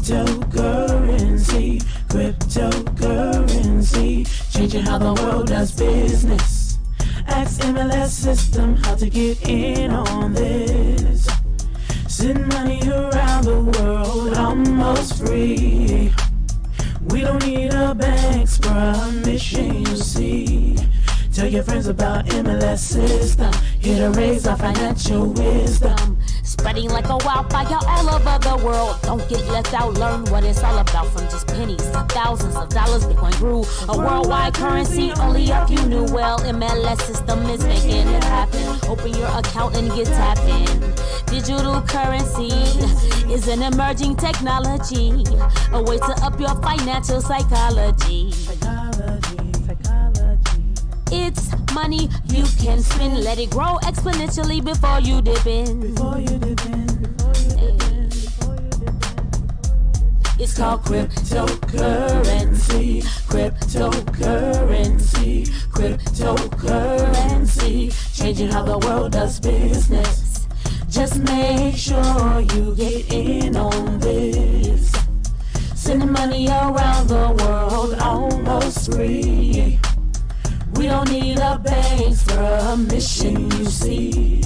Cryptocurrency, cryptocurrency, changing how the world does business. Ask MLS System how to get in on this. Send money around the world almost free. We don't need a bank's permission, you see. Tell your friends about MLS System, here to raise our financial wisdom. Spreading like a wildfire all over the world. Don't get left out, learn what it's all about. From just pennies to thousands of dollars, Bitcoin grew a worldwide currency. Only a few knew well. MLS System is making it happen. Open your account and get tapped in. Digital currency is an emerging technology, a way to up your financial psychology. It's money you can spend. Let it grow exponentially before you dip in. It's called cryptocurrency, cryptocurrency, cryptocurrency, changing how the world does business. Just make sure you get in on this. Sending money around the world almost free. We don't need a bank's permission, you see.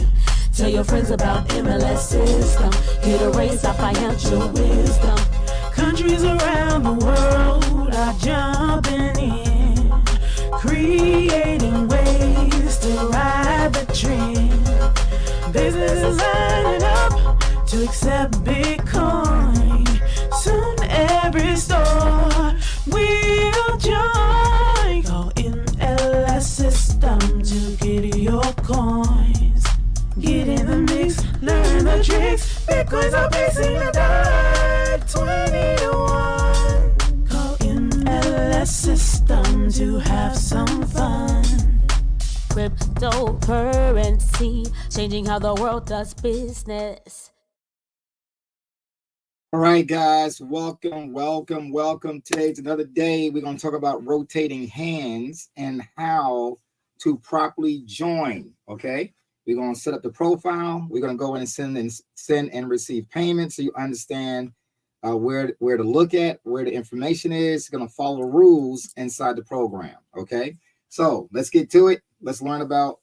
Tell your friends about MLS System, here to raise our financial wisdom. Countries around the world are jumping in, creating ways to ride the trend. Businesses lining up to accept Bitcoin. Soon every store will join. Call MLS System to get your coins. Get in the mix, learn the tricks. Bitcoins are facing the dark 20 to 1. Call MLS System to have some fun. Cryptocurrency, changing how the world does business. All right, guys, welcome. Today's another day. We're going to talk about rotating hands and how to properly join, okay? We're going to set up the profile. We're going to go in and send and receive payments so you understand where to look at, where the information is. You're going to follow the rules inside the program, okay? So let's get to it. Let's learn about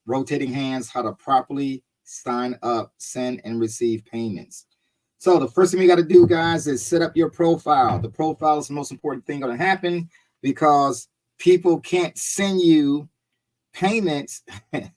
rotating hands, how to properly sign up, send, and receive payments. So the first thing we got to do, guys, is set up your profile. The profile is the most important thing going to happen because people can't send you payments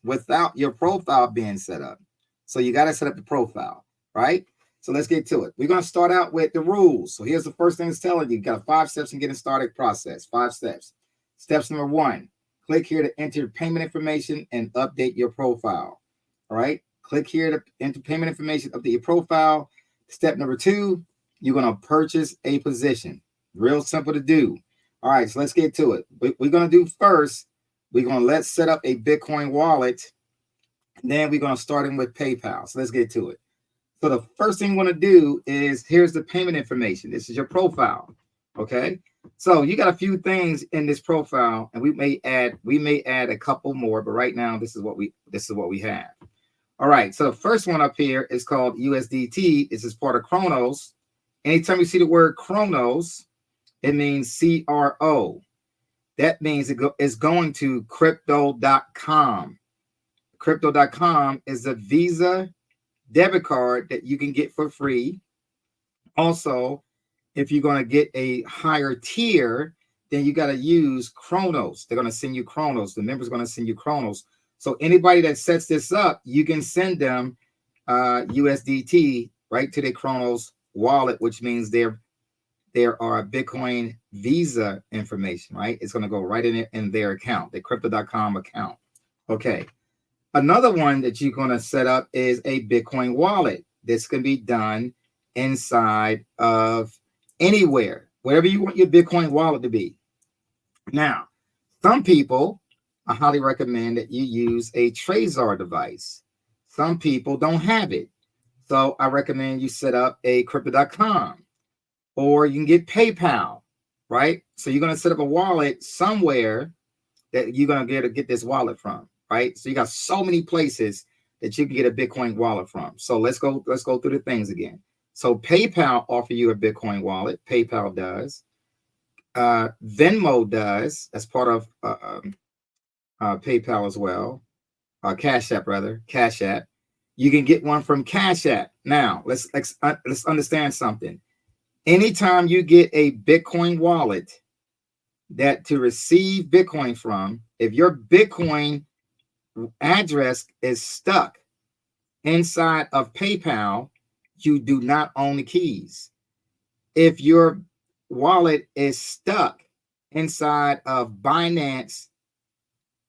without your profile being set up. So you got to set up the profile, right? So let's get to it. We're going to start out with the rules. So here's the first thing it's telling you. You got 5 steps in getting started process. 5 steps. Steps number 1, click here to enter payment information and update your profile. All right. Click here to enter payment information, update your profile. Step number 2, you're going to purchase a position. Real simple to do. All right, so let's get to it. What we're going to do first, we're going to set up a Bitcoin wallet. And then we're going to start in with PayPal. So let's get to it. So the first thing we're going to do is here's the payment information. This is your profile. Okay. So you got a few things in this profile, and we may add a couple more, but right now this is what we have. All right, so the first one up here is called USDT. This is part of Cronos. Anytime you see the word Cronos, it means CRO. That means it's going to crypto.com. Crypto.com is a Visa debit card that you can get for free. Also, if you're going to get a higher tier, then you got to use Cronos. They're going to send you Cronos. The member's going to send you Cronos. So anybody that sets this up, you can send them USDT right to their Cronos wallet, which means there are Bitcoin Visa information, right? It's going to go right in their account, the crypto.com account. Okay. Another one that you're going to set up is a Bitcoin wallet. This can be done inside of anywhere, wherever you want your Bitcoin wallet to be. Now, some people, I highly recommend that you use a Trezor device. Some people don't have it. So I recommend you set up a crypto.com, or you can get PayPal, right? So you're going to set up a wallet somewhere that you're going to get this wallet from, right? So you got so many places that you can get a Bitcoin wallet from. So let's go through the things again. So PayPal offer you a Bitcoin wallet. PayPal does. Venmo does. That's part of PayPal as well. Cash App, rather. Cash App. You can get one from Cash App. Now, let's understand something. Anytime you get a Bitcoin wallet that to receive Bitcoin from, if your Bitcoin address is stuck inside of PayPal, you do not own the keys. If your wallet is stuck inside of Binance,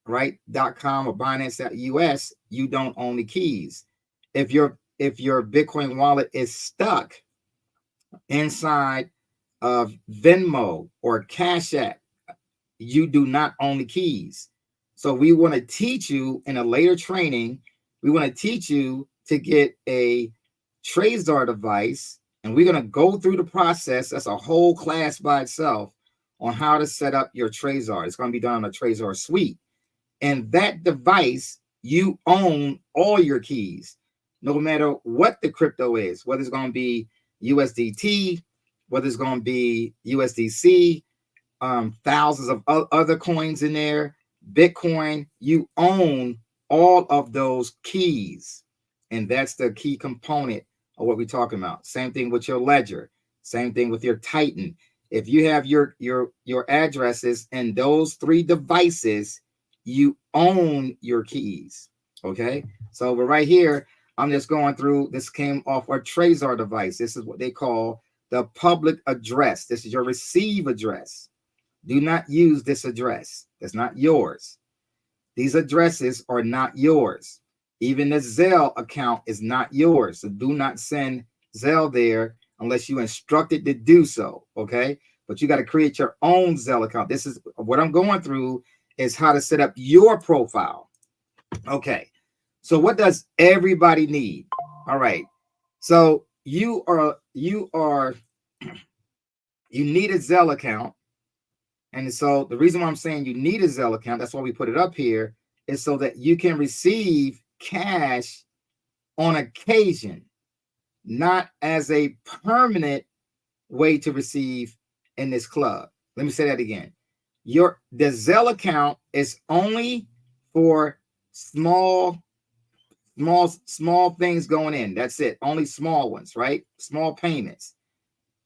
right, .com or Binance.us, you don't own the keys. If your Bitcoin wallet is stuck inside of Venmo or Cash App, you do not own the keys. So we want to teach you in a later training, we want to teach you to get a Trezor device, and we're going to go through the process. That's a whole class by itself on how to set up your Trezor. It's going to be done on a Trezor suite. And that device, you own all your keys, no matter what the crypto is, whether it's going to be USDT, whether it's going to be USDC, thousands of other coins in there, Bitcoin, you own all of those keys. And that's the key component of what we're talking about. Same thing with your ledger, same thing with your Titan. If you have your addresses in those three devices, you own your keys. Okay, so we're right here. I'm just going through. This came off our Trezor device. This is what they call the public address. This is your receive address. Do not use this address. That's not yours. These addresses are not yours. Even the Zelle account is not yours. So do not send Zelle there unless you instructed to do so. Okay, but you got to create your own Zelle account. This is what I'm going through, is how to set up your profile. Okay, so what does everybody need? All right, so you need a Zelle account. And so the reason why I'm saying you need a Zelle account, that's why we put it up here, is so that you can receive cash on occasion, not as a permanent way to receive in this club. Let me say that again. The Zelle account is only for small things going in. That's it. Only small ones, right? Small payments.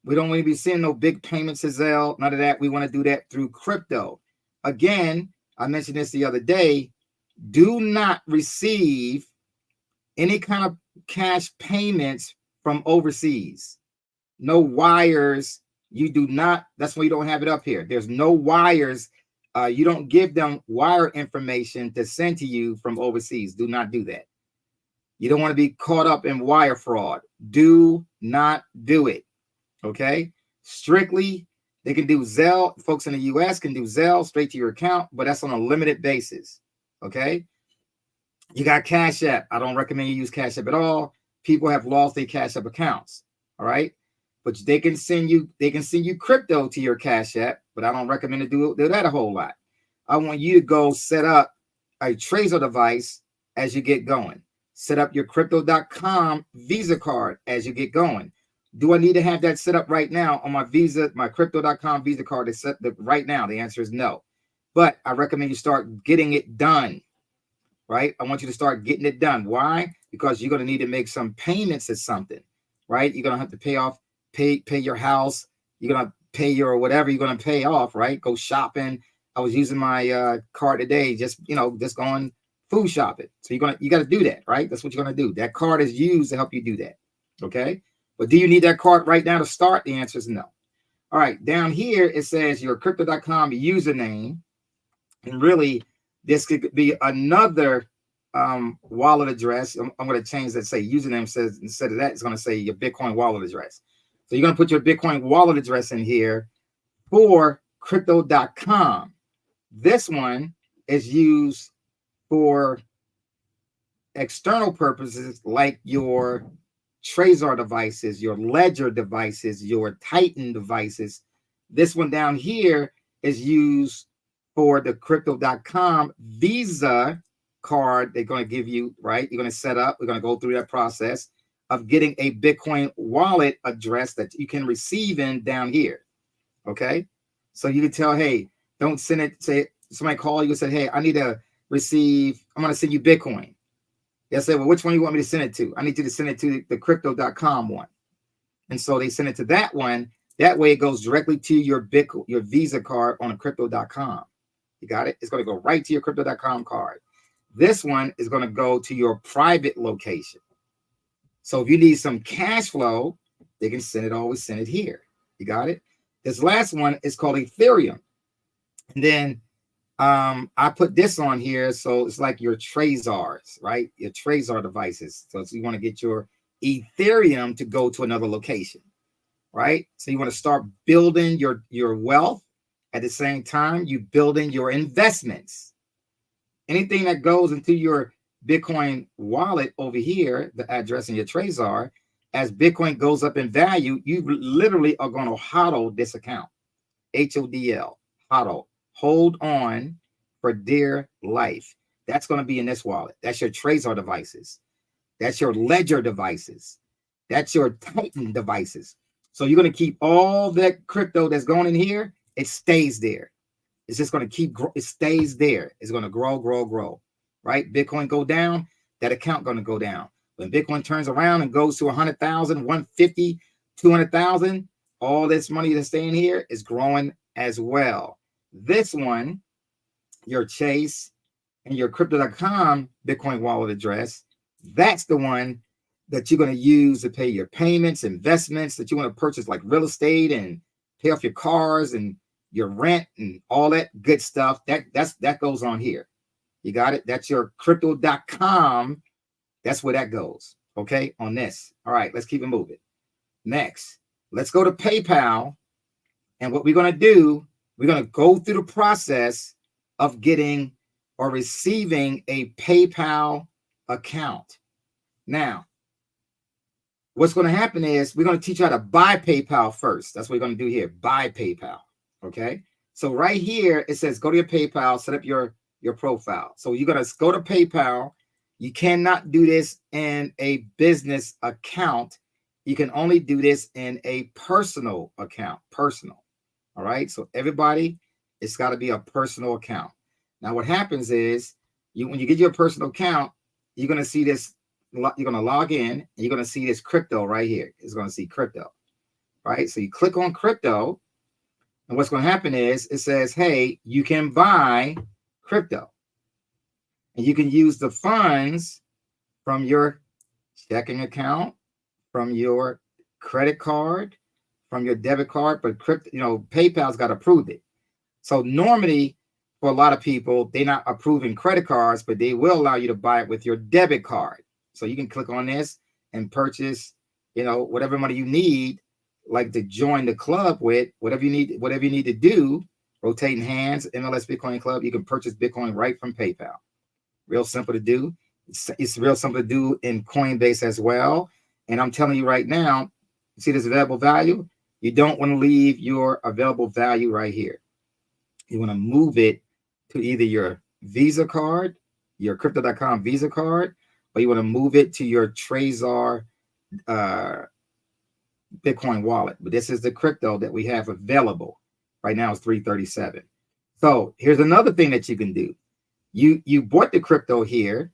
We don't want to be seeing no big payments to Zelle. None of that. We want to do that through crypto. Again, I mentioned this the other day. Do not receive any kind of cash payments from overseas. No wires. You do not. That's why you don't have it up here. There's no wires. You don't give them wire information to send to you from overseas. Do not do that. You don't want to be caught up in wire fraud. Do not do it. Okay, strictly, they can do Zelle. Folks in the US can do Zelle straight to your account, but that's on a limited basis. Okay, you got Cash App. I don't recommend you use Cash App at all. People have lost their Cash App accounts. All right, but they can send you crypto to your Cash App, but I don't recommend to do that a whole lot. I want you to go set up a Trezor device as you get going. Set up your Crypto.com Visa card as you get going. Do I need to have that set up right now on my Visa, my Crypto.com Visa card is set right now? The answer is no. But I recommend you start getting it done, right? I want you to start getting it done. Why? Because you're going to need to make some payments to something, right? You're going to have to pay your house. You're going to pay your whatever you're going to pay off, right? Go shopping. I was using my card today, just going food shopping. So you got to do that, right? That's what you're going to do. That card is used to help you do that, okay? But do you need that card right now to start? The answer is no. All right, down here it says your Crypto.com username, and really this could be another wallet address. I'm going to change that. Say username says instead of that, it's going to say your Bitcoin wallet address. So you're going to put your Bitcoin wallet address in here for Crypto.com. This one is used for external purposes like your Trezor devices, your Ledger devices, your Titan devices. This one down here is used for the Crypto.com Visa card they're going to give you, right? You're going to set up. We're going to go through that process. of getting a Bitcoin wallet address that you can receive in down here. Okay. So you can tell, hey, don't send it. Say somebody call you and say, hey, I need to receive, I'm going to send you Bitcoin. They'll say, well, which one you want me to send it to? I need you to send it to the crypto.com one. And so they send it to that one. That way it goes directly to your Bitcoin, your Visa card on a crypto.com. You got it? It's going to go right to your crypto.com card. This one is going to go to your private location. So if you need some cash flow, they can send it, always send it here. You got it? This last one is called Ethereum. And then I put this on here. So it's like your Trezors, right? Your Trezor devices. So you want to get your Ethereum to go to another location, right? So you want to start building your wealth. At the same time, you building your investments. Anything that goes into your Bitcoin wallet over here, the address in your Trezor, as Bitcoin goes up in value, you literally are going to HODL this account. HODL, HODL, hold on for dear life. That's going to be in this wallet. That's your Trezor devices. That's your Ledger devices. That's your Titan devices. So you're going to keep all that crypto that's going in here. It stays there. It's just going to keep, it stays there. It's going to grow, grow, grow, right? Bitcoin go down, that account going to go down. When Bitcoin turns around and goes to 100,000, 150, 200,000, all this money that's staying here is growing as well. This one, your Chase and your crypto.com Bitcoin wallet address, that's the one that you're going to use to pay your payments, investments that you want to purchase, like real estate and pay off your cars and your rent and all that good stuff. That goes on here. You got it? That's your crypto.com. That's where that goes. Okay, on this. All right, let's keep it moving. Next, let's go to PayPal. And what we're going to do, we're going to go through the process of getting or receiving a PayPal account. Now, what's going to happen is we're going to teach you how to buy PayPal first. That's what we're going to do here. Buy PayPal. Okay. So right here, it says go to your PayPal, set up your profile. So you're going to go to PayPal. You cannot do this in a business account. You can only do this in a personal account. Personal. All right. So everybody, it's got to be a personal account. Now, what happens is when you get your personal account, you're going to see this. You're going to log in and you're going to see this crypto right here. It's going to see crypto, right? So you click on crypto, and what's going to happen is it says, hey, you can buy crypto, and you can use the funds from your checking account, from your credit card, from your debit card, but crypto, PayPal's got approved it. So normally for a lot of people, they're not approving credit cards, but they will allow you to buy it with your debit card. So you can click on this and purchase, whatever money you need, like to join the club with, whatever you need to do, rotating hands, MLS Bitcoin Club, you can purchase Bitcoin right from PayPal. Real simple to do. It's real simple to do in Coinbase as well. And I'm telling you right now, see this available value? You don't want to leave your available value right here. You want to move it to either your Visa card, your crypto.com Visa card, or you want to move it to your Trezor Bitcoin wallet. But this is the crypto that we have available. Right now it's 337. So here's another thing that you can do. You bought the crypto here,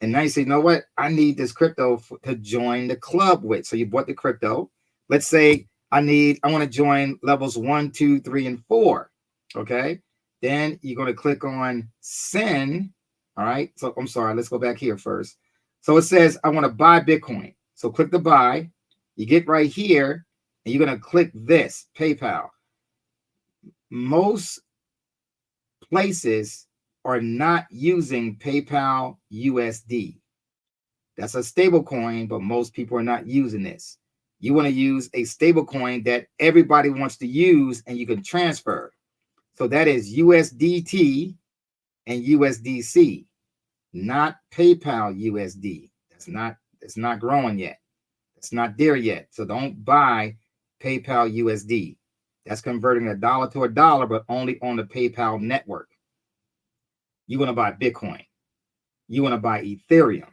and now you say, you know what? I need this crypto to join the club with. So you bought the crypto. Let's say I want to join levels 1, 2, 3, and 4. Okay. Then you're going to click on send. All right. So I'm sorry. Let's go back here first. So it says, I want to buy Bitcoin. So click the buy. You get right here and you're going to click this PayPal. Most places are not using PayPal USD. That's a stable coin, but most people are not using this. You want to use a stable coin that everybody wants to use and you can transfer. So that is USDT and USDC, not PayPal USD. It's not growing yet. It's not there yet. So don't buy PayPal USD. That's converting $1 to $1, but only on the PayPal network. You want to buy Bitcoin. You want to buy Ethereum.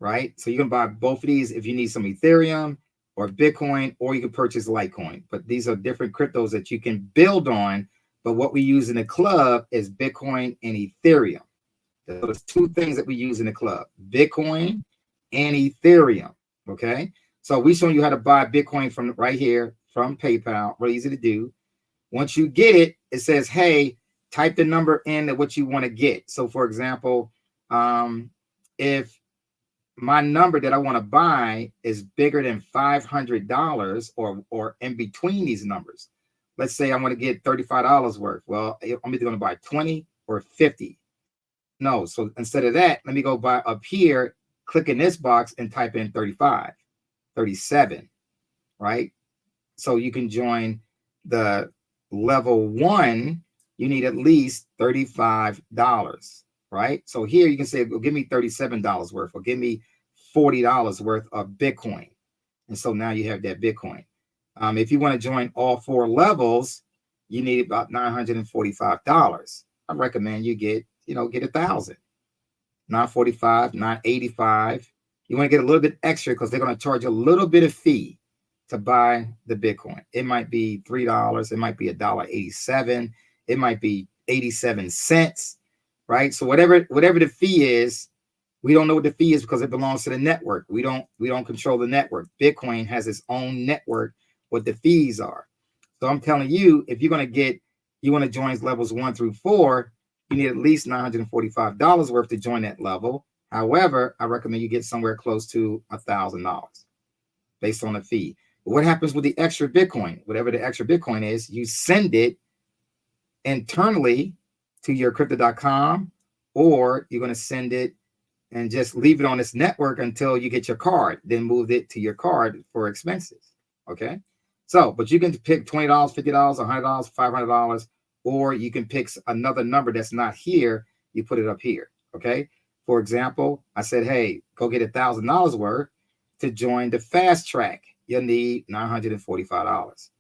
right? So you can buy both of these if you need some Ethereum or Bitcoin, or you can purchase Litecoin. But these are different cryptos that you can build on. But what we use in the club is Bitcoin and Ethereum. Those two things that we use in the club, Bitcoin and Ethereum. Okay. So we showing you how to buy Bitcoin from right here from PayPal. Really easy to do. Once you get it, it says, hey, type the number in of what you want to get. So for example, if my number that I want to buy is bigger than $500 or in between these numbers, let's say I want to get $35 worth. Well, I'm either going to buy 20 or 50. No, so instead of that, let me go by up here, click in this box and type in 35, 37, right? So you can join the level 1, you need at least $35, right? So here you can say, well, give me $37 worth, or give me $40 worth of Bitcoin. And so now you have that Bitcoin. If you want to join all 4 levels, you need about $945. I recommend you get 1,000, $945, $985. You want to get a little bit extra because they're going to charge a little bit of fee to buy the Bitcoin. It might be $3. It might be $1.87. It might be 87 cents, right? So whatever the fee is, we don't know what the fee is because it belongs to the network. We don't control the network. Bitcoin has its own network, what the fees are. So I'm telling you, if you want to join levels 1 through 4, you need at least $945 worth to join that level. However, I recommend you get somewhere close to $1,000 based on the fee. But what happens with the extra Bitcoin? Whatever the extra Bitcoin is, you send it internally to your crypto.com, or you're going to send it and just leave it on this network until you get your card, then move it to your card for expenses. Okay. So, but you can pick $20, $50, $100, $500, or you can pick another number that's not here. You put it up here. Okay. For example, I said, hey, go get $1,000 worth to join the fast track. You'll need $945.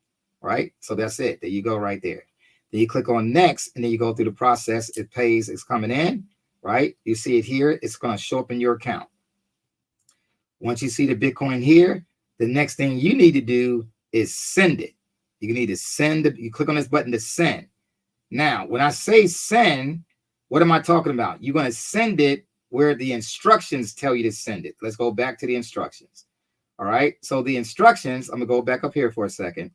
Right. So that's it. There you go right there. Then you click on next, and then you go through the process. It pays, it's coming in, right? You see it here. It's going to show up in your account. Once you see the Bitcoin here, the next thing you need to do is send it. You need to send it. You click on this button to send. Now, when I say send, what am I talking about? You're going to send it where the instructions tell you to send it. Let's go back to the instructions. All right. So the instructions, I'm going to go back up here for a second.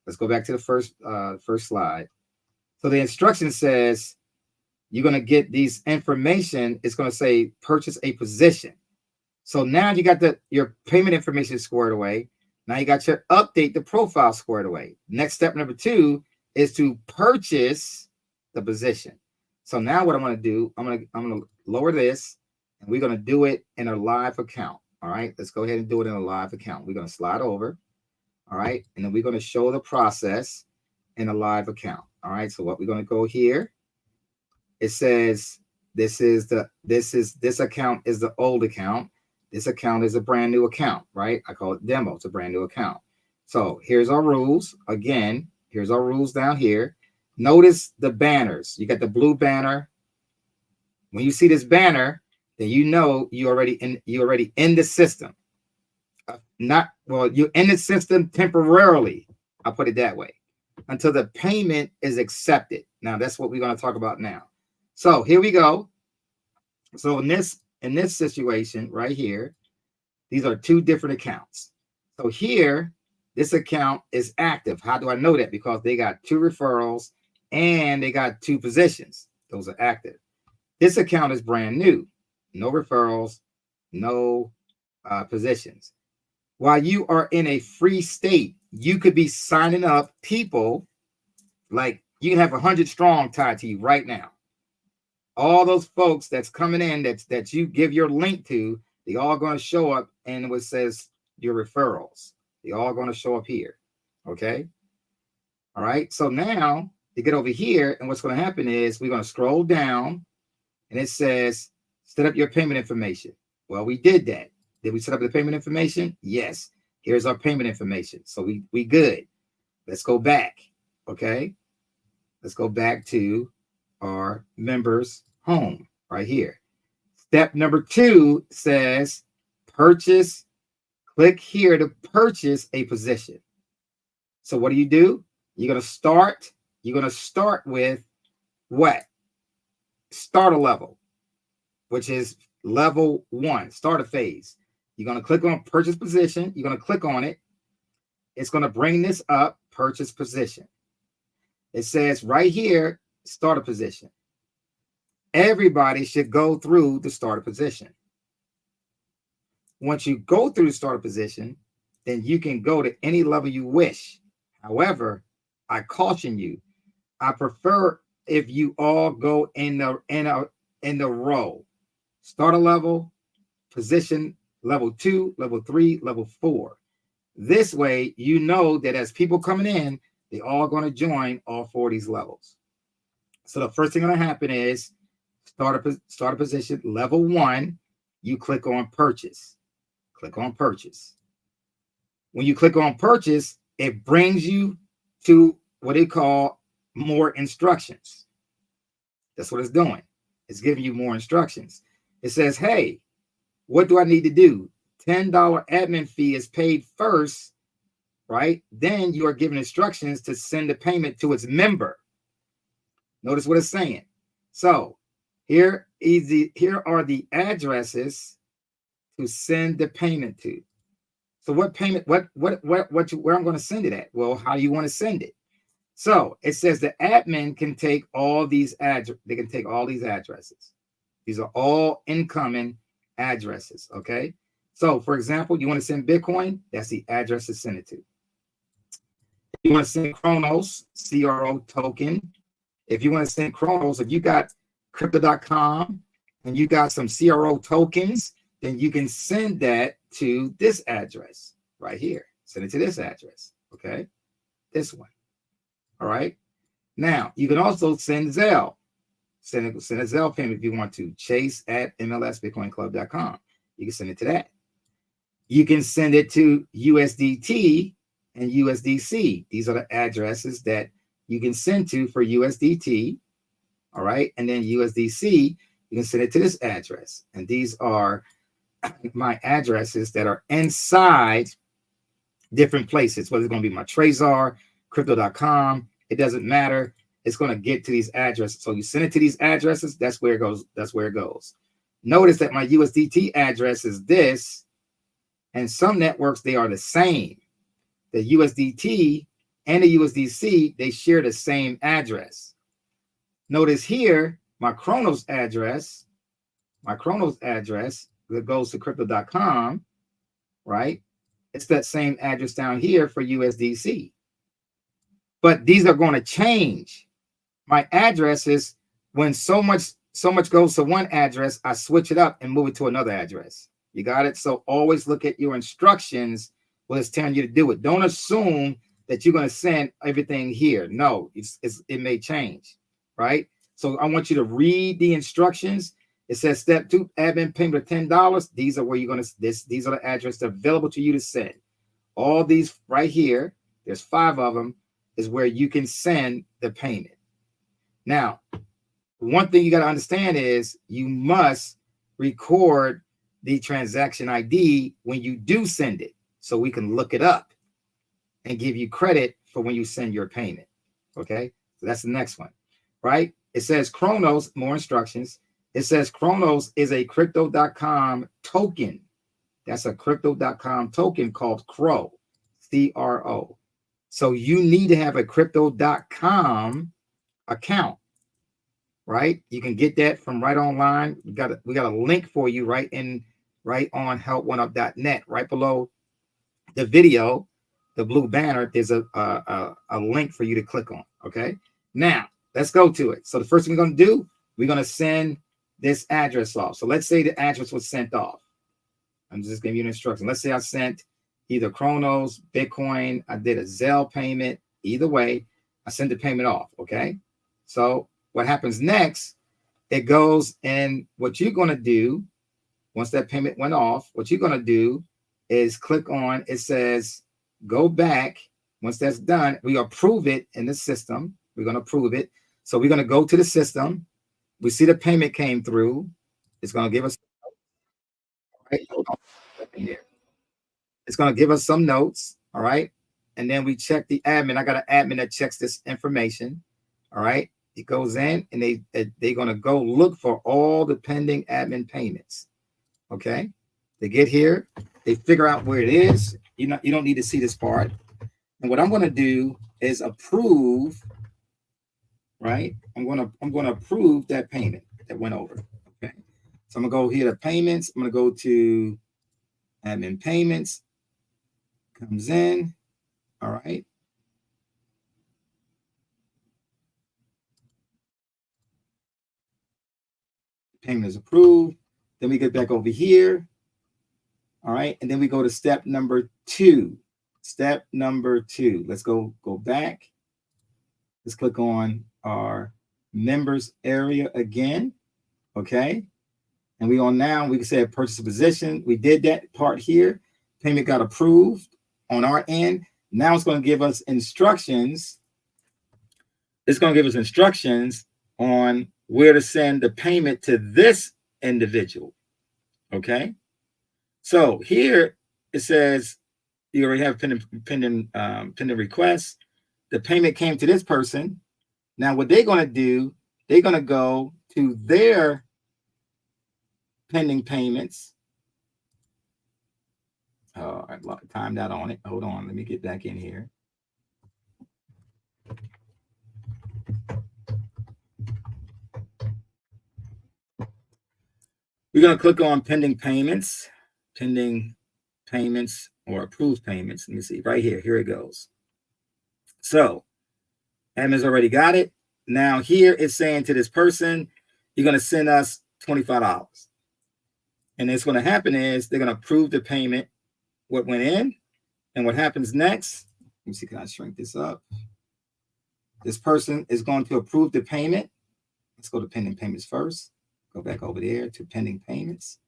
Let's go back to the first slide. So the instruction says you're going to get these information. It's going to say purchase a position. So now you got your payment information squared away. Now you got your update the profile squared away. Next step number 2 is to purchase the position. So now what I'm going to do, I'm going to lower this, and we're going to do it in a live account. All right, let's go ahead and do it in a live account. We're going to slide over. All right, and then we're going to show the process in a live account. All right, so what we're going to go here, it says this account is the old account. This account is a brand new account, right? I call it demo. It's a brand new account. So here's our rules. Again, here's our rules down here. Notice the banners. You got the blue banner. When you see this banner, then you know you're already in the system. You're in the system temporarily. I'll put it that way, until the payment is accepted. Now that's what we're going to talk about now. So here we go. So in this situation right here, these are 2 different accounts. So here, this account is active. How do I know that? Because they got 2 referrals and they got 2 positions. Those are active. This account is brand new. No referrals, no positions. While you are in a free state, you could be signing up people, like you can have 100 strong tied to you right now. All those folks that's coming in that you give your link to, they all going to show up, and it says your referrals. They all going to show up here. Okay. All right. So now you get over here, and what's going to happen is we're going to scroll down, and it says set up your payment information. Well, we did that. Did we set up the payment information? Yes. Here's our payment information. So we good. Let's go back. Okay. Let's go back to our members home right here. Step number 2 says purchase. Click here to purchase a position. So what do? You're going to start with what? Starter level, which is level 1, starter phase. You're going to click on purchase position. You're going to click on it. It's going to bring this up, purchase position. It says right here, starter position. Everybody should go through the starter position. Once you go through the starter position, then you can go to any level you wish. However, I caution you, I prefer if you all go in the row. Starter level, position, level 2, level 3, level 4. This way, you know that as people coming in, they're all going to join all 4 of these levels. So the first thing going to happen is starter position, level 1, you click on purchase. Click on purchase. When you click on purchase, it brings you to what they call more instructions. That's what it's doing. It's giving you more instructions. It says, hey, what do I need to do? $10 admin fee is paid first, right? Then you are given instructions to send the payment to its member. Notice what it's saying. So here are the addresses to send the payment to. So what payment, where I'm going to send it at? Well, how do you want to send it? So it says the admin can take all these they can take all these addresses. These are all incoming addresses. Okay. So for example, you want to send Bitcoin, that's the address to send it to. You want to send Chronos, CRO token. If you want to send Chronos, if you got crypto.com and you got some CRO tokens, then you can send that to this address right here. Send it to this address. Okay. This one. All right. Now you can also send Zelle. Send a Zelle payment if you want to. chase@mlsbitcoinclub.com. You can send it to that. You can send it to USDT and USDC. These are the addresses that you can send to for USDT. All right. And then USDC, you can send it to this address. And these are my addresses that are inside different places, whether it's going to be my Trezor, crypto.com, it doesn't matter. It's going to get to these addresses. So you send it to these addresses, that's where it goes. That's where it goes. Notice that my USDT address is this, and some networks, they are the same. The USDT and the USDC, they share the same address. Notice here, my Chronos address that goes to crypto.com, right? It's that same address down here for USDC. But these are going to change. My addresses, when so much goes to one address, I switch it up and move it to another address. You got it? So always look at your instructions when it's telling you to do it. Don't assume that you're going to send everything here. No, it may change, right? So I want you to read the instructions. It says step 2, admin payment of $10. These are where you're going to, these are the addresses available to you to send. All these right here, there's 5 of them, is where you can send the payment. Now, one thing you got to understand is you must record the transaction ID when you do send it, so we can look it up and give you credit for when you send your payment. Okay, so that's the next one, right? It says Chronos, more instructions. It says Chronos is a crypto.com token. That's a crypto.com token called CRO, CRO. So you need to have a crypto.com account, right? You can get that from right online. We got a link for you right on helponeUp.net. Right below the video, the blue banner, there's a link for you to click on. Okay. Now let's go to it. So the first thing we're going to do, we're going to send this address off. So let's say the address was sent off. I'm just giving you an instruction. Let's say I sent either Chronos, Bitcoin, I did a Zelle payment. Either way, I send the payment off. Okay. So what happens next, it goes, and what you're going to do once that payment went off, what you're going to do is click on, it says, go back. Once that's done, we approve it in the system. We're going to approve it. So we're going to go to the system. We see the payment came through. It's going to give us, right? Hold on. here. It's going to give us some notes. All right. And then we check the admin. I got an admin that checks this information. All right. It goes in and they're going to go look for all the pending admin payments. Okay. They get here. They figure out where it is. You don't need to see this part. And what I'm going to do is approve. Right. I'm going to approve that payment that went over. Okay. So I'm going to go here to payments. I'm going to go to admin payments. Comes in. All right. Payment is approved. Then we get back over here. All right. And then we go to step number 2. Step number 2. Let's go back. Let's click on our members area again. Okay. And we on now, we can say purchase a position. We did that part here. Payment got approved on our end. Now it's going to give us instructions. It's going to give us instructions on where to send the payment to this individual. Okay. So here it says you already have pending requests. The payment came to this person. Now what they're going to do, they're going to go to their pending payments. Oh, I timed out on it. Hold on. Let me get back in here. We're going to click on pending payments or approved payments. Let me see right here. Here it goes. So admin's already got it. Now here it's saying to this person, you're going to send us $25. And what's going to happen is they're going to approve the payment, what went in. And what happens next, let me see, can I shrink this up? This person is going to approve the payment. Let's go to pending payments first. Go back over there to pending payments.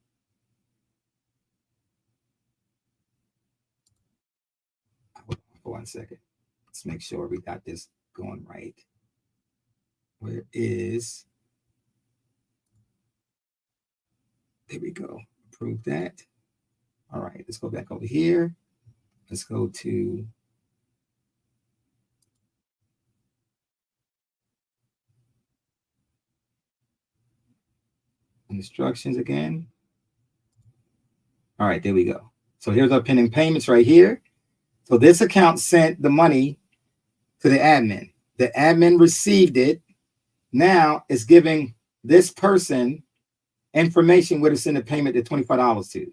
Hold on for 1 second. Let's make sure we got this going right. Where is, there we go. Approve that. All right, let's go back over here. Let's go to instructions again. All right, there we go. So here's our pending payments right here. So this account sent the money to the admin. The admin received it. Now it's giving this person information where to send the payment to $25 to.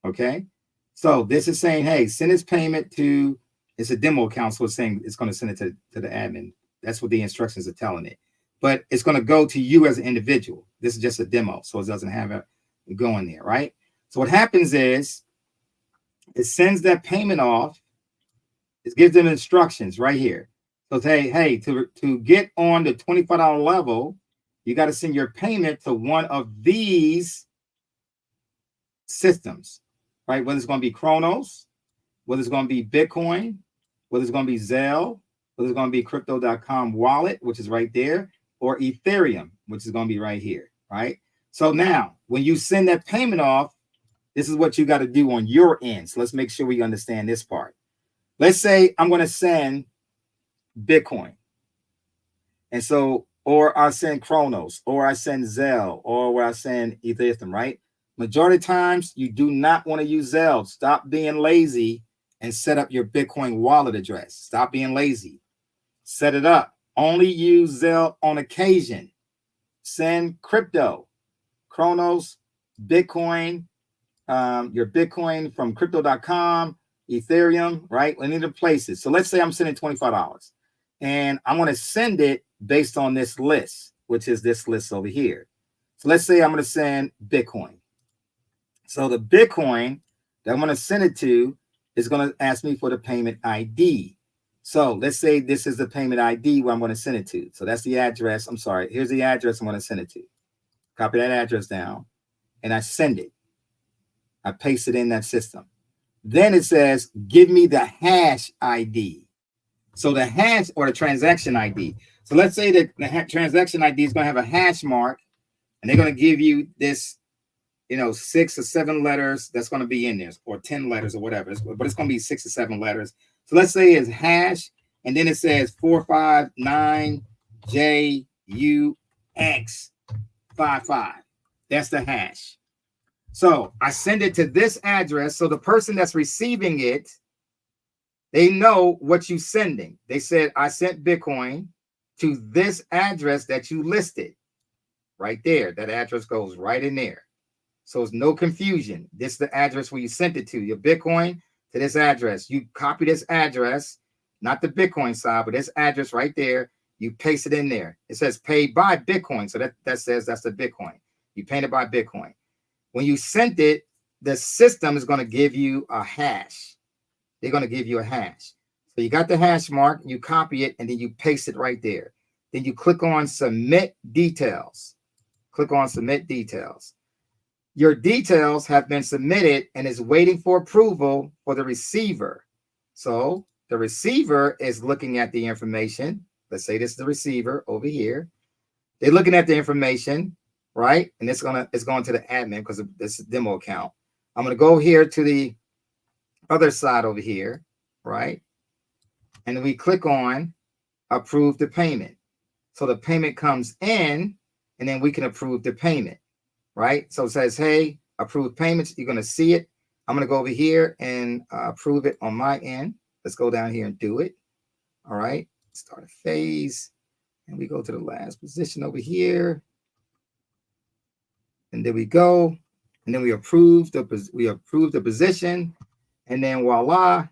Okay. So this is saying, hey, send this payment to, it's a demo account. So it's saying it's going to send it to the admin. That's what the instructions are telling it. But it's going to go to you as an individual. This is just a demo. So it doesn't have it going there. Right. So what happens is it sends that payment off. It gives them instructions right here. So hey, to get on the $25 level, you got to send your payment to one of these systems, right? Whether it's going to be Kronos, whether it's going to be Bitcoin, whether it's going to be Zelle, whether it's going to be Crypto.com wallet, which is right there, or Ethereum, which is going to be right here, right? So now, when you send that payment off, this is what you got to do on your end. So let's make sure we understand this part. Let's say I'm going to send Bitcoin. And so, or I send Kronos, or I send Zelle, or where I send Ethereum, right? Majority of times, you do not want to use Zelle. Stop being lazy and set up your Bitcoin wallet address. Stop being lazy. Set it up. Only use Zelle on occasion. Send crypto, Kronos, Bitcoin, your Bitcoin from Crypto.com, Ethereum, right? Any of the places. So let's say I'm sending $25 and I want to send it based on this list, which is this list over here. So let's say I'm going to send Bitcoin. So the Bitcoin that I'm going to send it to is going to ask me for the payment ID. So let's say this is the payment ID where I'm going to send it to. So that's the address. I'm sorry. Here's the address I'm going to send it to. Copy that address down and I send it. I paste it in that system. Then it says, give me the hash ID. So the hash or the transaction ID. So let's say that the transaction ID is going to have a hash mark and they're going to give you this 6 or 7 letters that's going to be in there, or 10 letters or whatever, but it's going to be 6 or 7 letters. So let's say it's hash, and then it says 459JUX55. That's the hash. So I send it to this address. So the person that's receiving it, they know what you're sending. They said, I sent Bitcoin to this address that you listed right there. That address goes right in there. So it's no confusion. This is the address where you sent it to, your Bitcoin to this address. You copy this address, not the Bitcoin side, but this address right there. You paste it in there. It says paid by Bitcoin. So that says that's the Bitcoin. You paid it by Bitcoin. When you sent it, the system is going to give you a hash. They're going to give you a hash. So you got the hash mark, you copy it, and then you paste it right there. Then you click on submit details. Click on submit details. Your details have been submitted and is waiting for approval for the receiver. So the receiver is looking at the information. Let's say this is the receiver over here. They're looking at the information, right? And it's going to the admin because this is a demo account. I'm going to go here to the other side over here, right? And then we click on approve the payment. So the payment comes in, and then we can approve the payment, right? So it says, hey, approve payments. You're going to see it. I'm going to go over here and approve it on my end. Let's go down here and do it. All right. Start a phase. And we go to the last position over here. And there we go. And then we approve the position. And then voila,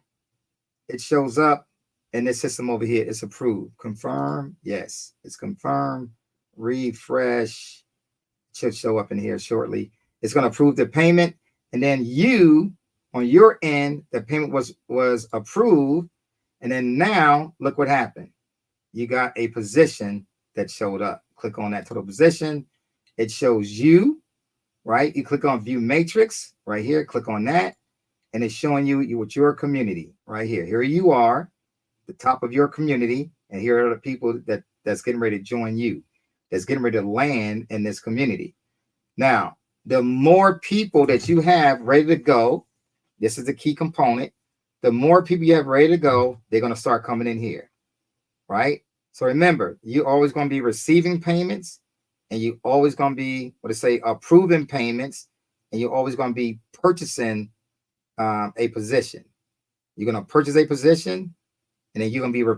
it shows up in this system over here. It's approved. Confirm. Yes, it's confirmed. Refresh. Should show up in here shortly. It's going to approve the payment. And then you, on your end, the payment was approved. And then now look what happened. You got a position that showed up. Click on that total position. It shows you, right? You click on view matrix right here. Click on that. And it's showing you with your community right here. Here you are, the top of your community. And here are the people that's getting ready to join you, that's getting ready to land in this community. Now, the more people that you have ready to go, this is the key component. The more people you have ready to go, they're going to start coming in here, right? So remember, you're always going to be receiving payments, and you're always going to be, approving payments, and you're always going to be purchasing a position. You're going to purchase a position, and then you're going to be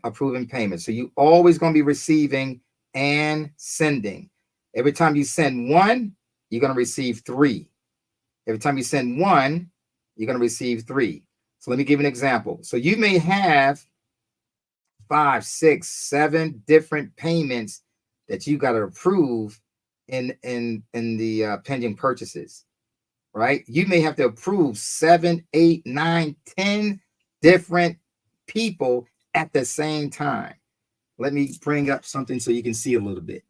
approving payments. So you're always going to be receiving and sending. Every time you send one, you're going to receive 3. Every time you send one, you're going to receive 3. So let me give you an example. So you may have 5, 6, 7 different payments that you got to approve in the pending purchases, right? You may have to approve 7, 8, 9, 10 different people at the same time. Let me bring up something so you can see a little bit.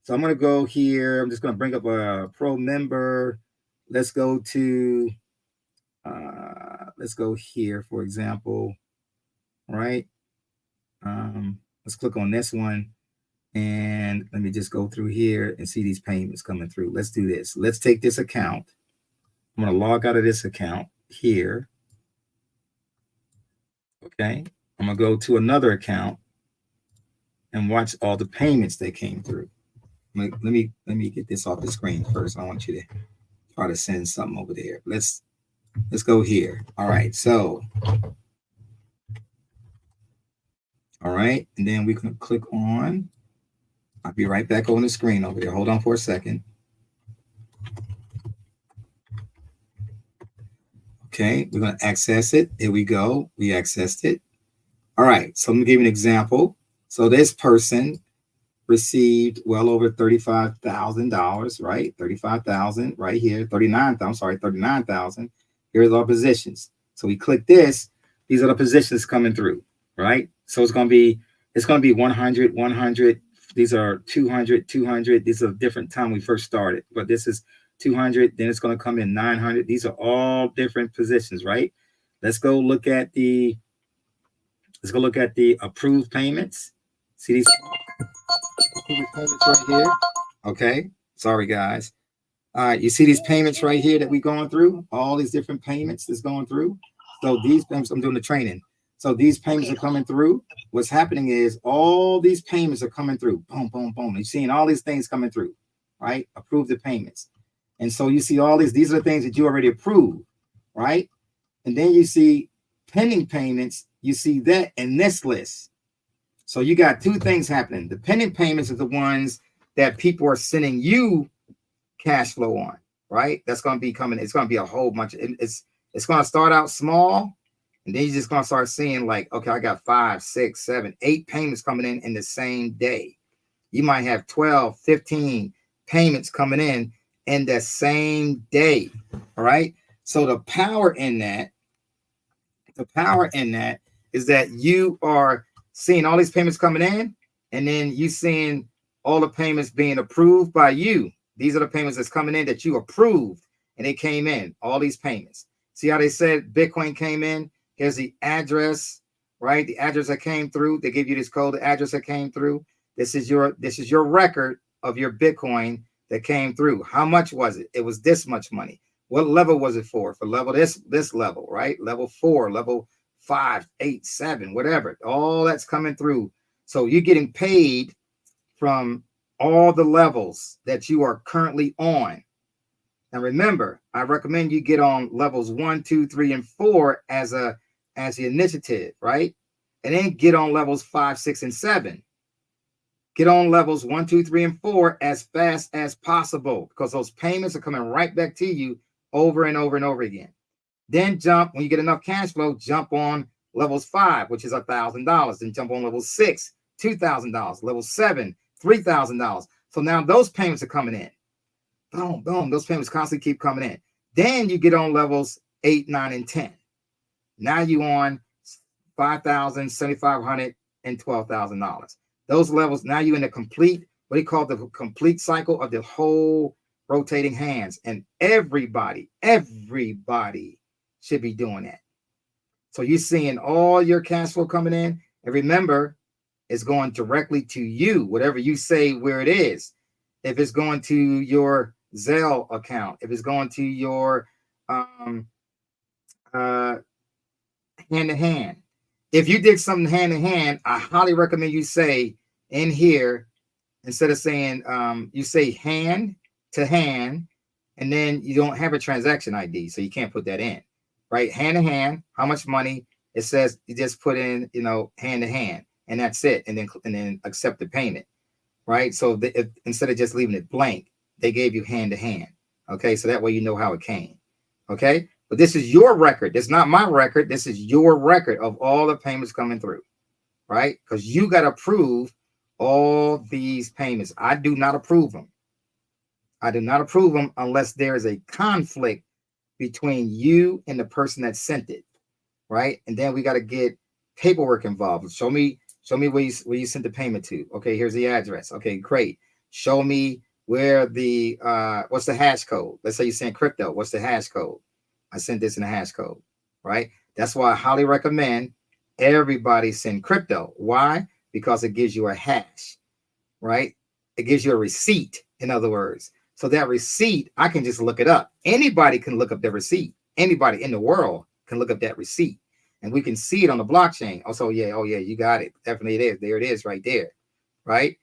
So I'm going to go here. I'm just going to bring up a pro member. Let's go to, let's go here, for example, right? Let's click on this one. And let me just go through here and see these payments coming through. Let's do this. Let's take this account. I'm going to log out of this account here. Okay. I'm going to go to another account and watch all the payments that came through. Let me get this off the screen first. I want you to try to send something over there. Let's go here. All right. So, all right. And then we can click on, I'll be right back on the screen over there. Hold on for a second. Okay. We're going to access it. Here we go. We accessed it. All right. So let me give you an example. So this person received well over $35,000, right? 35,000 right here, 39,000. Here's our positions. So we click this. These are the positions coming through, right? So it's going to be 100, 100. These are 200, 200. These are different time we first started, but this is 200. Then it's going to come in 900. These are all different positions, right? Let's go look at the approved payments. See these approved payments right here? Okay. Sorry, guys. You see these payments right here that we're going through, all these different payments that's going through. So these payments, I'm doing the training. So these payments are coming through. What's happening is all these payments are coming through. Boom, boom, boom. You're seeing all these things coming through, right? Approve the payments. And so you see all these are the things that you already approved, right? And then you see pending payments. You see that in this list. So you got two things happening. The pending payments are the ones that people are sending you cash flow on, right? That's going to be coming. It's going to be a whole bunch. It's going to start out small, and then you're just going to start seeing like, okay, I got 5, 6, 7, 8 payments coming in the same day. You might have 12, 15 payments coming in the same day. All right. So the power in that is that you are seeing all these payments coming in, and then you seeing all the payments being approved by you. These are the payments that's coming in that you approved, and they came in, all these payments. See how they said Bitcoin came in? Here's the address, right? The address that came through. They give you this code, the address that came through. This is your record of your Bitcoin that came through. How much was it? It was this much money. What level was it for? For level this level, right? Level 4, level 5, 8, 7, whatever. All that's coming through. So you're getting paid from all the levels that you are currently on. Now remember, I recommend you get on levels 1, 2, 3, and 4 as the initiative, right? And then get on levels 5, 6, and 7. Get on levels 1, 2, 3, and 4 as fast as possible, because those payments are coming right back to you over and over and over again. Then jump, when you get enough cash flow, jump on levels 5, which is $1,000. Then jump on level 6, $2,000. Level 7, $3,000. So now those payments are coming in. Boom, boom. Those payments constantly keep coming in. Then you get on levels 8, 9, and 10. Now you on $5,000, $7,500, and $12,000. Those levels, now you're in the complete, what they call the complete cycle of the whole rotating hands. And everybody should be doing that. So you're seeing all your cash flow coming in. And remember, it's going directly to you, whatever you say where it is. If it's going to your Zelle account, if it's going to your hand-to-hand. If you did something hand-to-hand, I highly recommend you say in here, instead of saying, you say hand-to-hand, and then you don't have a transaction ID, so you can't put that in, right? Hand-to-hand, how much money? It says you just put in, hand-to-hand, and that's it, and then accept the payment, right? So instead of just leaving it blank, they gave you hand-to-hand, okay? So that way you know how it came, okay? But this is your record. It's not my record. This is your record of all the payments coming through, right? Because you got to approve all these payments. I do not approve them. I do not approve them unless there is a conflict between you and the person that sent it, right? And then we got to get paperwork involved. Show me where you sent the payment to. Okay, here's the address. Okay, great. Show me where the what's the hash code? Let's say you send crypto. What's the hash code? I sent this in a hash code, right? That's why I highly recommend everybody send crypto. Why? Because it gives you a hash, right? It gives you a receipt, in other words. So that receipt, I can just look it up. Anybody can look up the receipt. Anybody in the world can look up that receipt. And we can see it on the blockchain. Oh yeah, you got it. Definitely it is. There it is right there, right?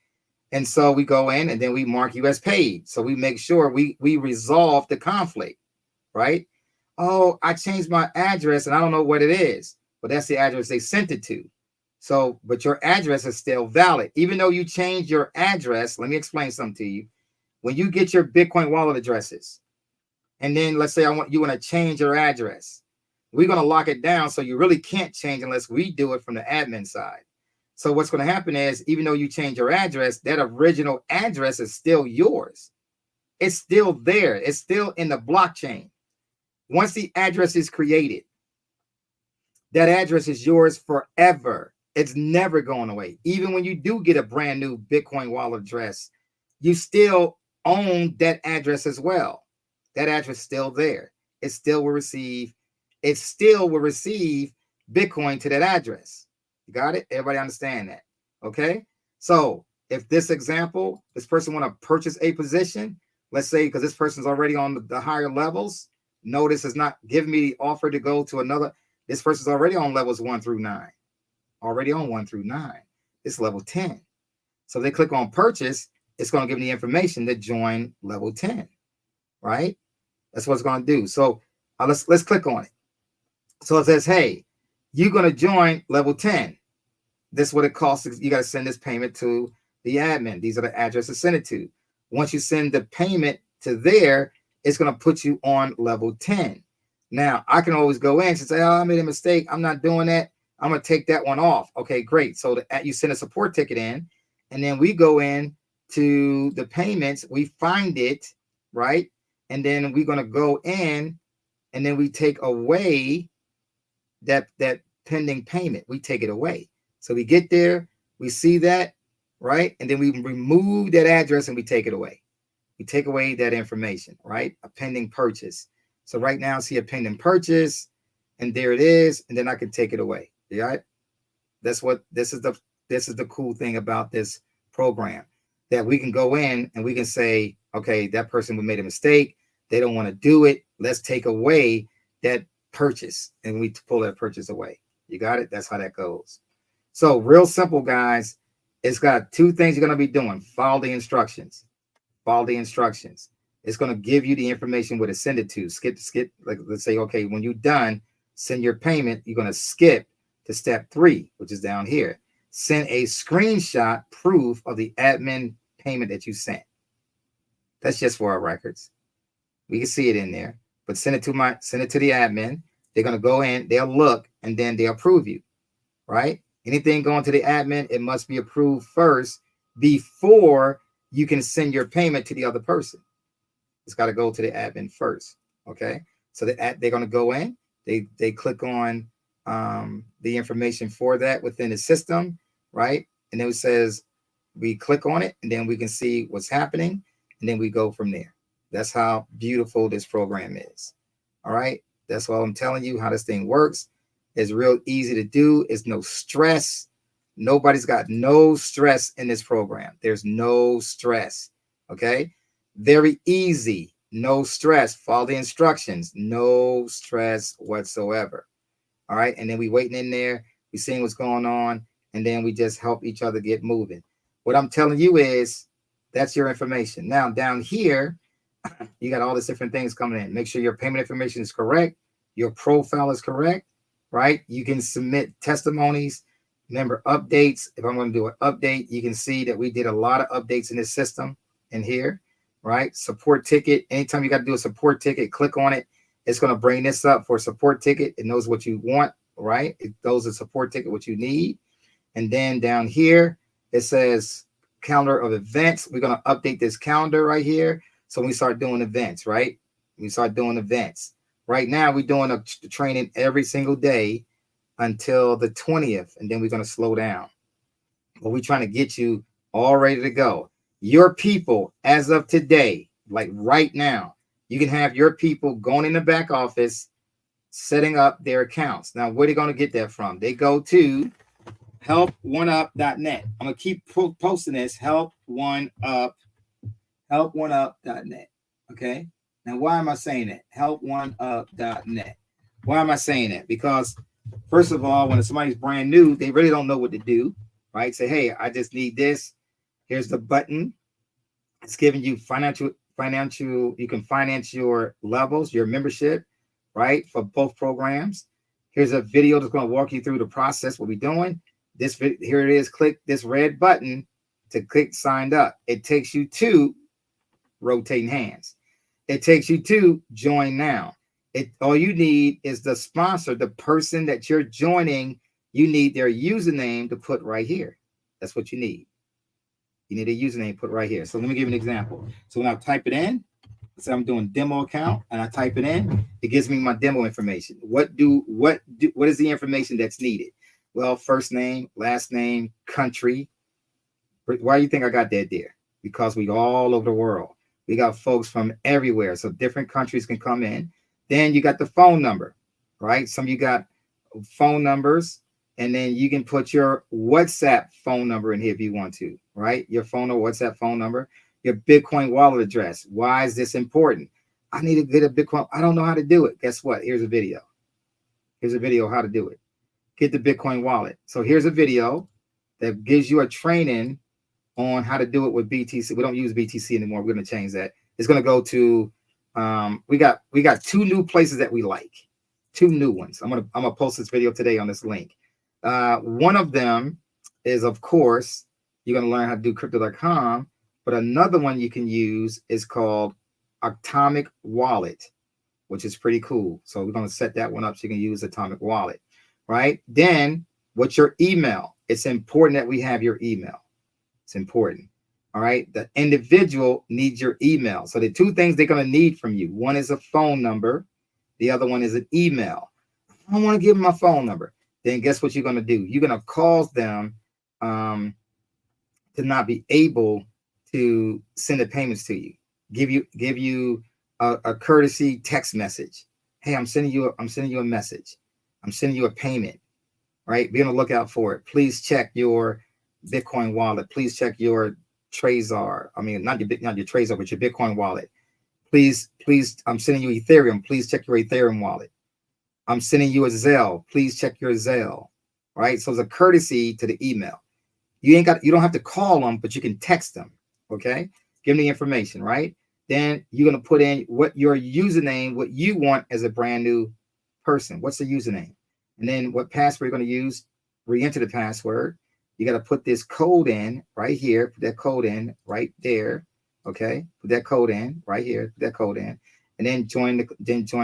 And so we go in and then we mark you as paid. So we make sure we resolve the conflict, right? Oh, I changed my address and I don't know what it is, but that's the address they sent it to. So, but your address is still valid. Even though you changed your address, let me explain something to you. When you get your Bitcoin wallet addresses, and then let's say you want to change your address, we're going to lock it down so you really can't change unless we do it from the admin side. So what's going to happen is, even though you change your address, that original address is still yours. It's still there. It's still in the blockchain. Once the address is created, that address is yours forever. It's never going away. Even when you do get a brand new Bitcoin wallet address, you still own that address as well. That address is still there. It still will receive Bitcoin to that address. You got it? Everybody understand that? Okay. So if this person want to purchase a position, let's say, because this person's already on the higher levels. Notice is not giving me the offer to go to another. This person's already on levels 1 through 9. Already on 1 through 9. It's level 10. So they click on purchase, it's going to give me the information to join level 10, right? That's what it's going to do. So let's click on it. So it says, hey, you're going to join level 10. This is what it costs. You got to send this payment to the admin. These are the addresses to send it to. Once you send the payment to there, it's going to put you on level 10. Now, I can always go in and say, oh, I made a mistake. I'm not doing that. I'm going to take that one off. Okay, great. So you send a support ticket in, and then we go in to the payments. We find it, right? And then we're going to go in, and then we take away that pending payment. We take it away. So we get there, we see that, right? And then we remove that address and we take it away. We take away that information, right? A pending purchase. So right now, see a pending purchase, and there it is, and then I can take it away. Yeah, that's what this is the cool thing about this program, that we can go in and we can say, okay, that person made a mistake. They don't want to do it. Let's take away that purchase, and we pull that purchase away. You got it? That's how that goes. So real simple, guys. It's got 2 things you're going to be doing. Follow the instructions. Follow the instructions. It's going to give you the information where to send it to. Skip. Like, let's say, okay, when you're done, send your payment. You're going to skip to step 3, which is down here. Send a screenshot proof of the admin payment that you sent. That's just for our records. We can see it in there, but send it to the admin. They're going to go in, they'll look, and then they'll approve you, right? Anything going to the admin, it must be approved first before you can send your payment to the other person. It's got to go to the admin first. Okay. So they're going to go in, they click on the information for that within the system, right? And then it says we click on it, and then we can see what's happening, and then we go from there. That's how beautiful this program is. All right. That's why I'm telling you how this thing works. It's real easy to do. It's no stress. Nobody's got no stress in this program. There's no stress. Okay. Very easy. No stress. Follow the instructions. No stress whatsoever. All right. And then we waiting in there. We seeing what's going on. And then we just help each other get moving. What I'm telling you is that's your information. Now down here, you got all these different things coming in. Make sure your payment information is correct. Your profile is correct, right? You can submit testimonies, member updates. If I'm going to do an update, you can see that we did a lot of updates in this system in here, right? Support ticket. Anytime you got to do a support ticket, click on it. It's going to bring this up for a support ticket. It knows what you want, right? It knows a support ticket, what you need. And then down here, it says calendar of events. We're going to update this calendar right here. So we start doing events, right? We start doing events. Right now, we're doing a training every single day until the 20th, and then we're going to slow down. But we're trying to get you all ready to go. Your people, as of today, like right now, you can have your people going in the back office, setting up their accounts. Now, where are they going to get that from? They go to helponeup.net. I'm going to keep posting this, helponeup.net. Okay. Now, why am I saying that? helponeup.net. Why am I saying that? Because first of all, when somebody's brand new, they really don't know what to do, right? Say, hey, I just need this. Here's the button. It's giving you financial, you can finance your levels, your membership, right? For both programs. Here's a video that's going to walk you through the process, what we're doing. Here it is. Click this red button to click signed up. It takes you to Rotating Hands. It takes you to join now. All you need is the sponsor, the person that you're joining. You need their username to put right here. That's what you need. You need a username put right here. So let me give you an example. So when I type it in, say I'm doing demo account, and I type it in, it gives me my demo information. What is the information that's needed? Well, first name, last name, country. Why do you think I got that there? Because we all over the world. We got folks from everywhere, so different countries can come in. Then you got the phone number, right? Some of you got phone numbers, and then you can put your WhatsApp phone number in here if you want to, right? Your phone or WhatsApp phone number. your Bitcoin wallet address. Why is this important? I need to get a Bitcoin. I don't know how to do it. Guess what? Here's a video. Here's a video how to do it. Get the Bitcoin wallet. So here's a video that gives you a training on how to do it with BTC. We don't use BTC anymore. We're going to change that. It's going to go to we got 2 new places that we like. 2 new ones. I'm gonna post this video today on this link. One of them is, of course, you're going to learn how to do crypto.com, but another one you can use is called Atomic Wallet, which is pretty cool. So we're going to set that one up so you can use Atomic Wallet, right? Then what's your email? It's important that we have your email. It's important. All right. The individual needs your email. So the 2 things they're going to need from you. One is a phone number. The other one is an email. I don't want to give them my phone number. Then guess what you're going to do? You're going to cause them to not be able to send the payments to you. Give you a courtesy text message. Hey, I'm sending you a message. I'm sending you a payment. Right? Be on the lookout for it. Please check your Bitcoin wallet. Please check your Trezor. I mean, not your Trezor, but your Bitcoin wallet. Please, I'm sending you Ethereum. Please check your Ethereum wallet. I'm sending you a Zelle. Please check your Zelle. Right? So it's a courtesy to the email. You don't have to call them, but you can text them. Okay? Give them the information, right? Then you're going to put in what your username, what you want as a brand new person. What's the username? And then what password you're going to use, re-enter the password. You got to put this code in right here. Put that code in right there. Okay. Put that code in right here. Put that code in. And then join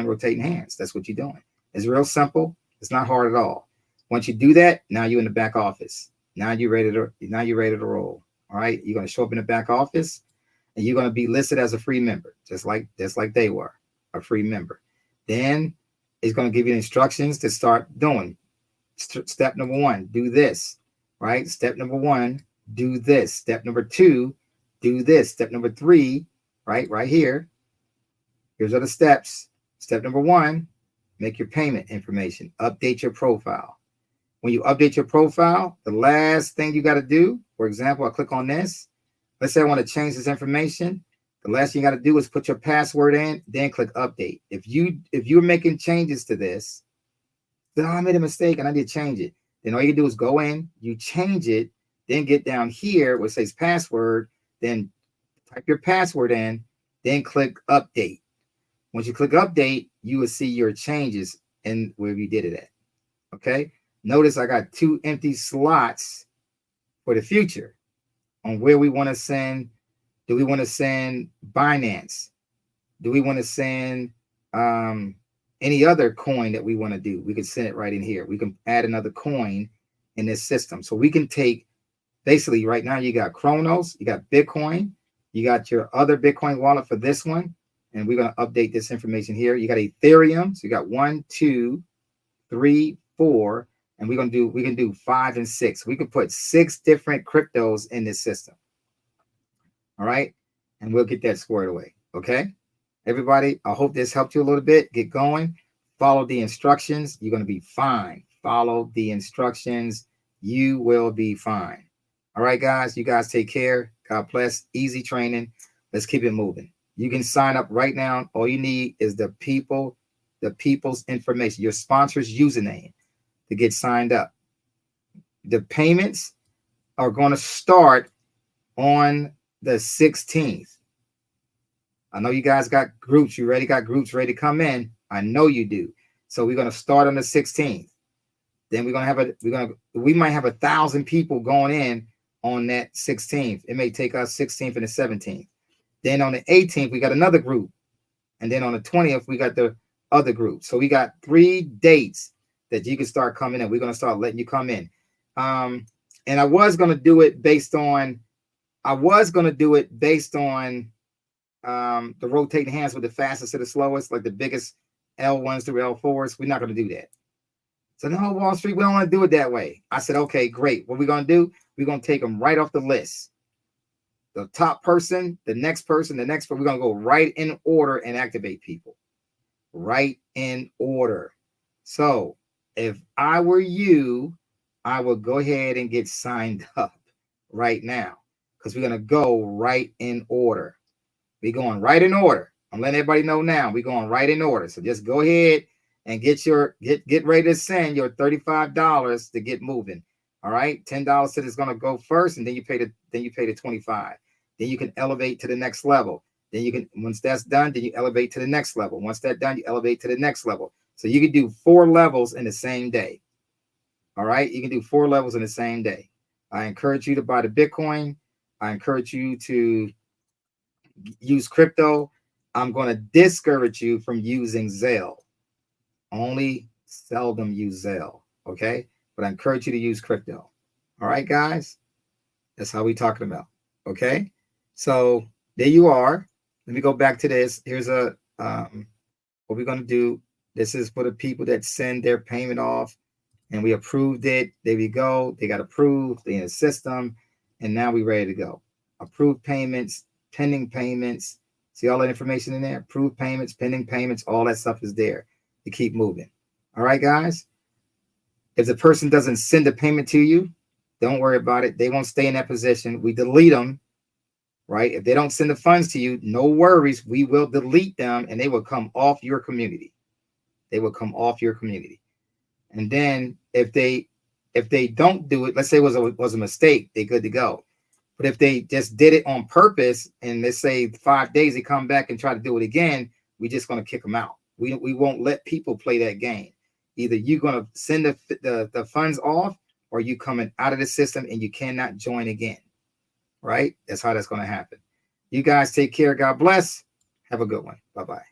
Rotating Hands. That's what you're doing. It's real simple. It's not hard at all. Once you do that, now you're in the back office. Now you're ready to roll. All right. You're going to show up in the back office and you're going to be listed as a free member, just like they were a free member. Then it's going to give you instructions to start doing. Step number 1, do this, right? Step number 1, do this. Step number 2, do this. Step number 3, right here. Here's are the steps. Step number 1, make your payment information. Update your profile. When you update your profile, the last thing you got to do, for example, I click on this. Let's say I want to change this information. The last thing you got to do is put your password in, then click update. If you're making changes to this, then I made a mistake and I did change it. Then all you do is go in, you change it, then get down here where it says password, then type your password in, then click update. Once you click update, you will see your changes and where you did it at. Okay. Notice I got 2 empty slots for the future on where we want to send. Do we want to send Binance? Do we want to send any other coin that we want to do? We can send it right in here. We can add another coin in this system. So we can take, basically right now you got Chronos, you got Bitcoin, you got your other Bitcoin wallet for this one. And we're going to update this information here. You got Ethereum. So you got 1, 2, 3, 4. And we can do 5 and 6. We could put 6 different cryptos in this system. All right. And we'll get that squared away. Okay. Everybody, I hope this helped you a little bit. Get going. Follow the instructions. You're going to be fine. Follow the instructions. You will be fine. All right, guys. You guys take care. God bless. Easy training. Let's keep it moving. You can sign up right now. All you need is the people's information, your sponsor's username to get signed up. The payments are going to start on the 16th. I know you guys got groups. You already got groups ready to come in. I know you do. So we're going to start on the 16th. Then we might have 1,000 people going in on that 16th. It may take us 16th and the 17th. Then on the 18th, we got another group. And then on the 20th, we got the other group. So we got 3 dates that you can start coming in. We're going to start letting you come in. And I was going to do it based on the rotating hands with the fastest to the slowest, like the biggest L1s through L4s. We're not going to do that. So no, Wall Street, we don't want to do it that way. I said, okay, great. What we're going to do, we're going to take them right off the list. The top person, the next person, the next person, we're going to go right in order and activate people. Right in order. So if I were you, I would go ahead and get signed up right now. because we're going to go right in order. We're going right in order. I'm letting everybody know now. We're going right in order. So just go ahead and get ready to send your $35 to get moving. All right. $10 said it's going to go first, and then you pay the $25. Then you can elevate to the next level. Then you can, once that's done, then you elevate to the next level. Once that's done, you elevate to the next level. So you can do 4 levels in the same day. All right. You can do 4 levels in the same day. I encourage you to buy the Bitcoin. I encourage you to use crypto. I'm going to discourage you from using Zelle. Only seldom use Zelle. Okay. But I encourage you to use crypto. All right, guys. That's how we're talking about. Okay. So there you are. Let me go back to this. Here's a what we're going to do. This is for the people that send their payment off, and we approved it. There we go. They got approved. They're in the system, and now we're ready to go. Approved payments, pending payments. See all that information in there? Approved payments, pending payments, all that stuff is there to keep moving. All right, guys. If the person doesn't send a payment to you, don't worry about it. They won't stay in that position. We delete them. Right? If they don't send the funds to you, no worries. We will delete them, and they will come off your community. They will come off your community. And then if they don't do it, let's say it was a mistake, they're good to go. But if they just did it on purpose, and let's say 5 days they come back and try to do it again, we're just going to kick them out. We won't let people play that game. Either you're going to send the funds off, or you coming out of the system and you cannot join again. Right? That's how that's going to happen. You guys take care. God bless. Have a good one. Bye-bye.